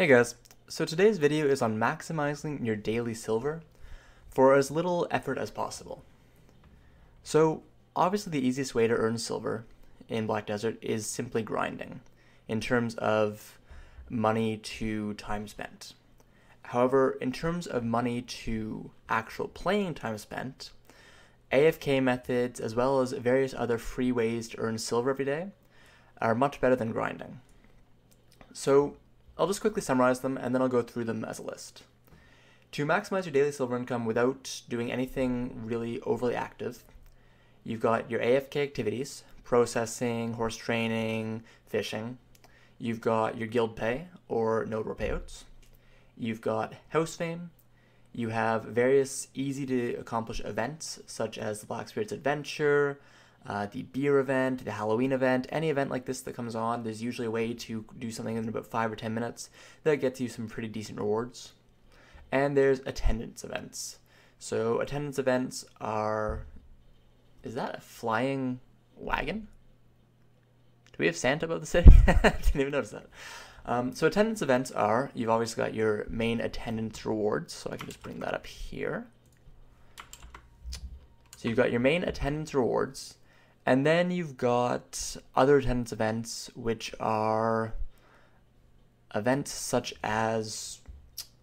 Hey guys, so today's video is on maximizing your daily silver for as little effort as possible. So obviously the easiest way to earn silver in Black Desert is simply grinding in terms of money to time spent. However, in terms of money to actual playing time spent, AFK methods as well as various other free ways to earn silver every day are much better than grinding. So I'll just quickly summarize them and then I'll go through them as a list. To maximize your daily silver income without doing anything really overly active, you've got your AFK activities, processing, horse training, fishing. You've got your guild pay or node war payouts. You've got house fame. You have various easy to accomplish events such as the Black Spirits Adventure, the beer event, the Halloween event, any event like this that comes on, there's usually a way to do something in about 5 or 10 minutes that gets you some pretty decent rewards. And there's attendance events. So attendance events are... Is that a flying wagon? Do we have Santa above the city? I didn't even notice that. So attendance events are, you've obviously got your main attendance rewards, so I can just bring that up here. So you've got your main attendance rewards, and then you've got other attendance events, which are events such as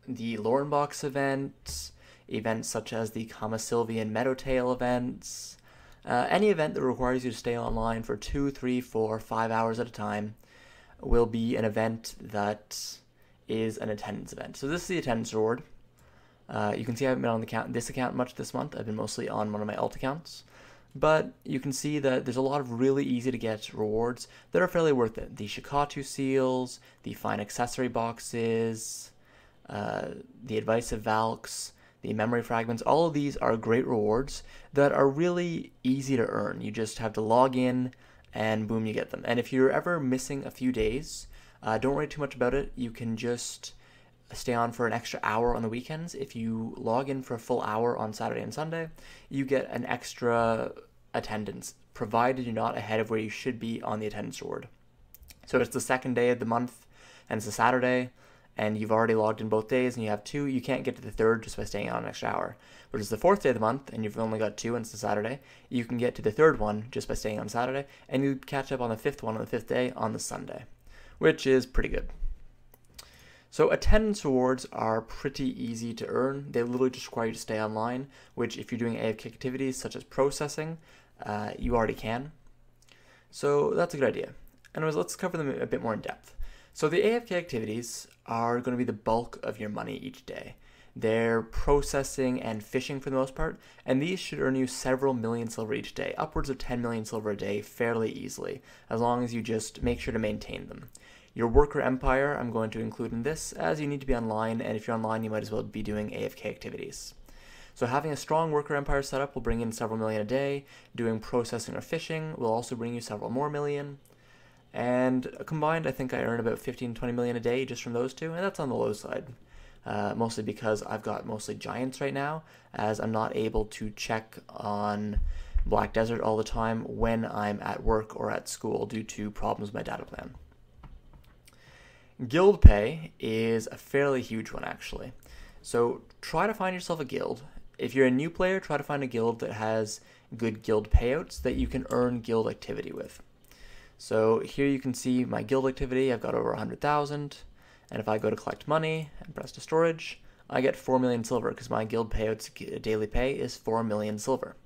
the Lorenbox event, events such as the Kamasilvian Meadowtail events, any event that requires you to stay online for 2, 3, 4, 5 hours at a time will be an event that is an attendance event. So this is the attendance reward. You can see I haven't been on this account much this month. I've been mostly on one of my alt accounts. But you can see that there's a lot of really easy to get rewards that are fairly worth it. The Shikatu seals, the fine accessory boxes, the advice of Valks, the memory fragments, all of these are great rewards that are really easy to earn. You just have to log in and boom, you get them. And if you're ever missing a few days, don't worry too much about it. You can just stay on for an extra hour on the weekends. If you log in for a full hour on Saturday and Sunday, you get an extra attendance, provided you're not ahead of where you should be on the attendance reward. So it's the second day of the month, and it's a Saturday, and you've already logged in both days, and you have 2, you can't get to the third just by staying on an extra hour. But it's the fourth day of the month, and you've only got 2, and it's a Saturday, you can get to the third one just by staying on Saturday, and you catch up on the fifth one on the 5th day on the Sunday, which is pretty good. So attendance rewards are pretty easy to earn. They literally just require you to stay online, which if you're doing AFK activities such as processing, you already can. So that's a good idea. Anyways, let's cover them a bit more in depth. So the AFK activities are going to be the bulk of your money each day. They're processing and fishing for the most part, and these should earn you several million silver each day, upwards of 10 million silver a day fairly easily, as long as you just make sure to maintain them. Your worker empire I'm going to include in this, as you need to be online, and if you're online you might as well be doing AFK activities. So having a strong worker empire setup will bring in several million a day. Doing processing or fishing will also bring you several more million. And combined I think I earn about 15 to 20 million a day just from those two, and that's on the low side. Mostly because I've got mostly giants right now, as I'm not able to check on Black Desert all the time when I'm at work or at school due to problems with my data plan. Guild pay is a fairly huge one actually. So try to find yourself a guild. If you're a new player, try to find a guild that has good guild payouts that you can earn guild activity with. So here you can see my guild activity, I've got over 100,000, and if I go to collect money and press to storage, I get 4 million silver because my guild payouts daily pay is 4 million silver.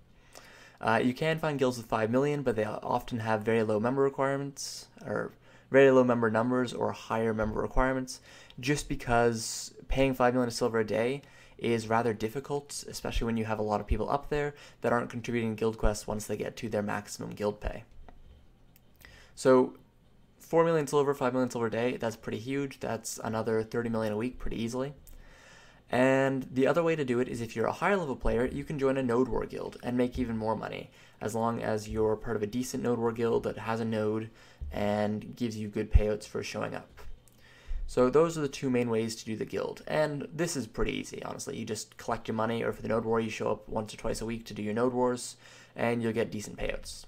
You can find guilds with 5 million, but they often have very low member requirements, or very low member numbers or higher member requirements, just because paying 5 million silver a day is rather difficult, especially when you have a lot of people up there that aren't contributing guild quests once they get to their maximum guild pay. So 4 million silver, 5 million silver a day, that's pretty huge. That's another 30 million a week pretty easily. And the other way to do it is if you're a higher level player, you can join a node war guild and make even more money, as long as you're part of a decent node war guild that has a node and gives you good payouts for showing up. So those are the two main ways to do the guild, and this is pretty easy, honestly. You just collect your money, or for the node war, you show up once or twice a week to do your node wars, and you'll get decent payouts.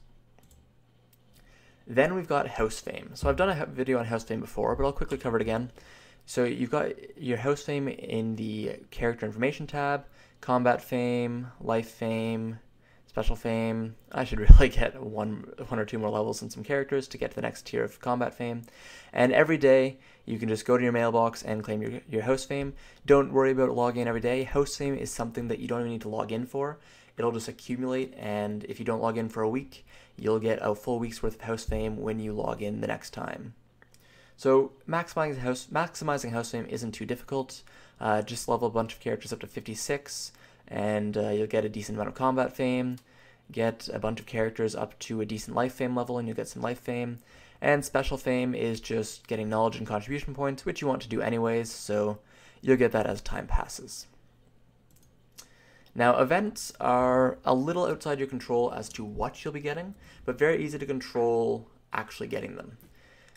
Then we've got house fame. So I've done a video on house fame before, but I'll quickly cover it again. So you've got your house fame in the character information tab, combat fame, life fame, special fame. I should really get one or two more levels in some characters to get to the next tier of combat fame. And every day you can just go to your mailbox and claim your house fame. Don't worry about logging in every day. House fame is something that you don't even need to log in for. It'll just accumulate, and if you don't log in for a week, you'll get a full week's worth of house fame when you log in the next time. So maximizing house fame isn't too difficult. Just level a bunch of characters up to 56, and you'll get a decent amount of combat fame. Get a bunch of characters up to a decent life fame level, and you'll get some life fame. And special fame is just getting knowledge and contribution points, which you want to do anyways, so you'll get that as time passes. Now, events are a little outside your control as to what you'll be getting, but very easy to control actually getting them.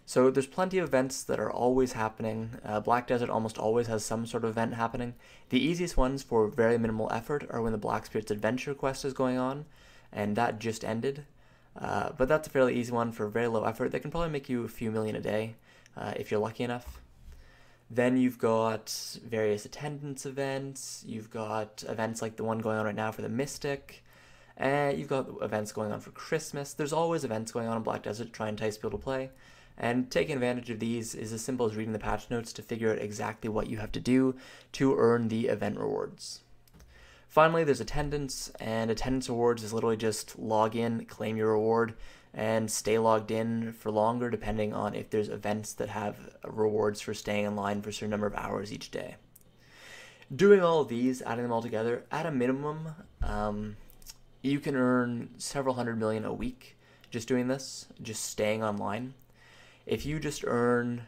So there's plenty of events that are always happening. Black Desert almost always has some sort of event happening. The easiest ones for very minimal effort are when the Black Spirit's Adventure quest is going on, and that just ended. But that's a fairly easy one for very low effort. That can probably make you a few million a day if you're lucky enough. Then you've got various attendance events. You've got events like the one going on right now for the Mystic. You've got events going on for Christmas. There's always events going on in Black Desert to try and entice people to play. And taking advantage of these is as simple as reading the patch notes to figure out exactly what you have to do to earn the event rewards. Finally, there's attendance, and attendance rewards is literally just log in, claim your reward, and stay logged in for longer depending on if there's events that have rewards for staying in line for a certain number of hours each day. Doing all of these, adding them all together, at a minimum, you can earn several hundred million a week just doing this, just staying online. If you just earn,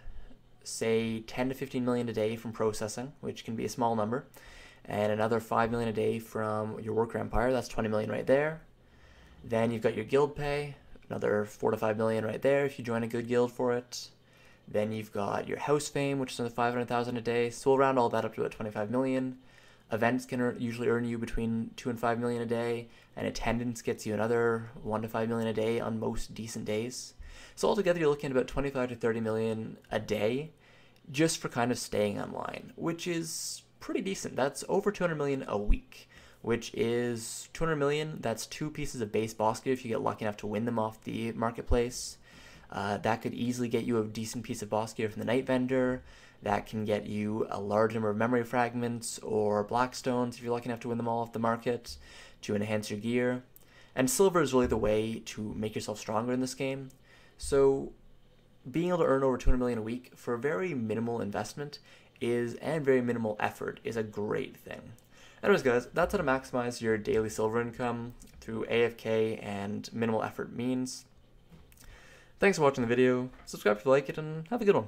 say, 10 to 15 million a day from processing, which can be a small number, and another 5 million a day from your worker empire, that's 20 million right there. Then you've got your guild pay, another 4 to 5 million right there if you join a good guild for it. Then you've got your house fame, which is another 500,000 a day, so we'll round all that up to about 25 million. Events can usually earn you between 2 and 5 million a day, and attendance gets you another 1 to 5 million a day on most decent days. So altogether, you're looking at about 25 to 30 million a day just for kind of staying online, which is pretty decent. That's over 200 million a week, which is 200 million. That's 2 pieces of base boss gear if you get lucky enough to win them off the marketplace. That could easily get you a decent piece of boss gear from the night vendor. That can get you a large number of memory fragments or blackstones if you're lucky enough to win them all off the market to enhance your gear. And silver is really the way to make yourself stronger in this game. So being able to earn over 200 million a week for very minimal investment and very minimal effort is a great thing. Anyways guys, that's how to maximize your daily silver income through AFK and minimal effort means. Thanks for watching the video, subscribe if you like it, and have a good one.